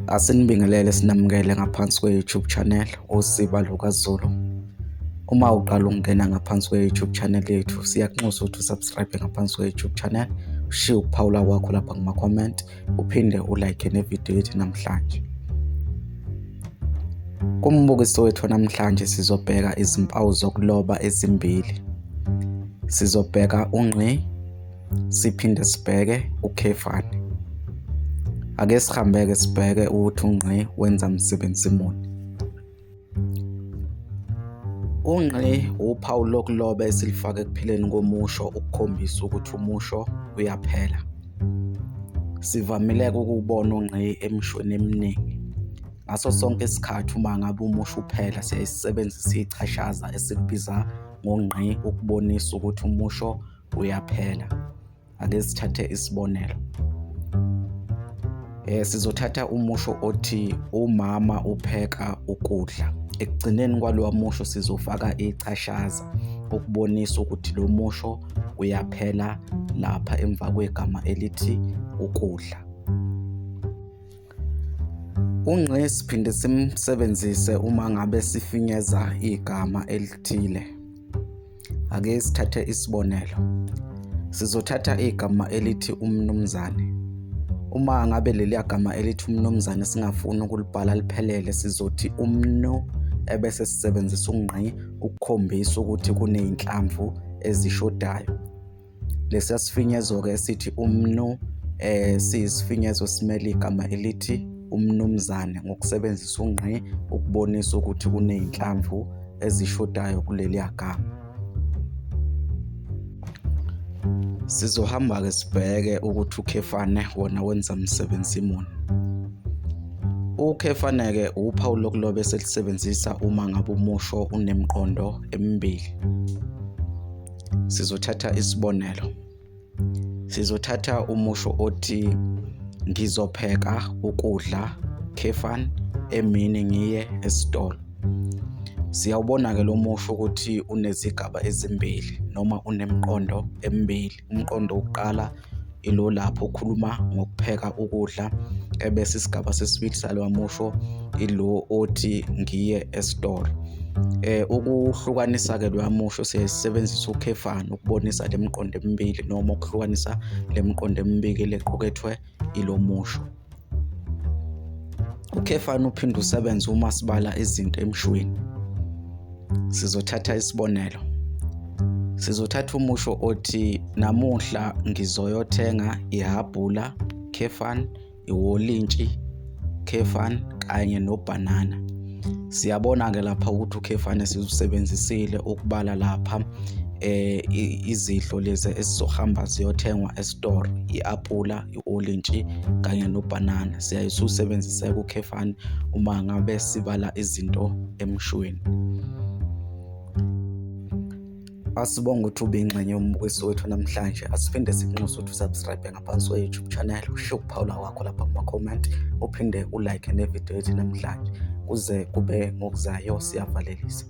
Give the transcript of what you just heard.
Asinibingelele sinamukele ngaphansi kwe-YouTube channel uSiba lukaZulu. Uma uqala ukungena ngaphansi kwe-YouTube channel yethu, siyakunxusa ukuthi usubscribe ngaphansi kwe-YouTube channel, ushiye ukuphawula kwakho lapha kuma-comment, uphinde ulike nevidiyo yethu namhlanje. Kumbukiso wethu namhlanje sizobheka izimpawu zokuloba ezimbili. Sizobheka ungqi, siphinde sibheke ukhefane. Ake sihambe-ke sibheke ukuthi ungqi wenza msebenzi muni. Ungqi uphawu lokuloba esilifaka ekupheleni komusho ukukhombisa ukuthi umusho uyaphela. Sivamile ukubona ungqi emishweni eminingi. Ngaso sonke isikhathi uma ngabe umusho uphela siyayisebenzisa ichashaza esikubiza ngongqi ukubonisa ukuthi umusho uyaphela. Ake sithathe isibonelo. Sizothatha umusho othi umama upheka ukudla. Ekugcineni kwalowo musho sizofaka ichashaza ukubonisa ukuthi lo musho uyaphela lapha emva kwegama elithi ukudla. Ungqi siphinde simsebenzise uma ngabe sifinyeza igama elithile. Ake sithathe isibonelo. Sizothatha igama elithi umnumzane. Uma ngabe leli gama elithi umnumzane singafuni ukulibhala liphelele, sizothi umnu ebese sisebenzisa ungqi ukukhombisa ukuthi kuney'nhlamvu ezishodayo. Lesiya sifinyezo-ke esithi umnu siyisifinyezo simele igama elithi umnumzane ngokusebenzisa ungqi ukubonisa ukuthi kuney'nhlamvu ezishodayo kuleli gama. Sizohamba-ke sibheke ukuthi ukhefane wona wenza msebenzi muni. Ukhefane-ke uphawu lokuloba esilisebenzisa uma ngabe umusho unemiqondo emibili. Sizothatha isibonelo. Sizothatha umusho othi ngizopheka ukudla khefani emini ngiye esitolo. Siyawubona-ke lo musho ukuthi unezigaba ezimbili noma unemiqondo emibili. Umqondo wokuqala ilo lapho ukhuluma ngokupheka ukudla, ebese isigaba sesibili salowa musho ilo othi ngiye esitolo. Ukuhlukanisa-ke loya musho siyasebenzisa ukhefane ukubonisa le miqondo emibili noma ukuhlukanisa le miqondo emibili lequkethwe ilo musho. Ukhefane uphinde usebenze uma sibala izinto emshweni. Sizothatha isibonelo. Sizothatha umusho othi namuhla ngizoyothenga ihabhula khefani, iwolintshi khefani kanye nobhanana. Siyabona-ke lapha ukuthi ukhefane sizusebenzisile ukubala lapha izidlo lezi esizohamba ziyothengwa esitoro, i-aphula, i-olintshi kanye nobhanana. Siyayisebenzisa-ke ukhefane uma ngabe sibala izinto emshweni. Asibonga ukuthi ube ingxenye yombukiso wethu namhlanje. Asiphinde sikunxuse ukuthi usubscribe ngaphansi kwe-YouTube channel, ushiye ukuphawula kwakho lapha kuma-comment, uphinde ulike nevidiyo yethu namhlanje. Kuze kube ngokuzayo siyavalelisa.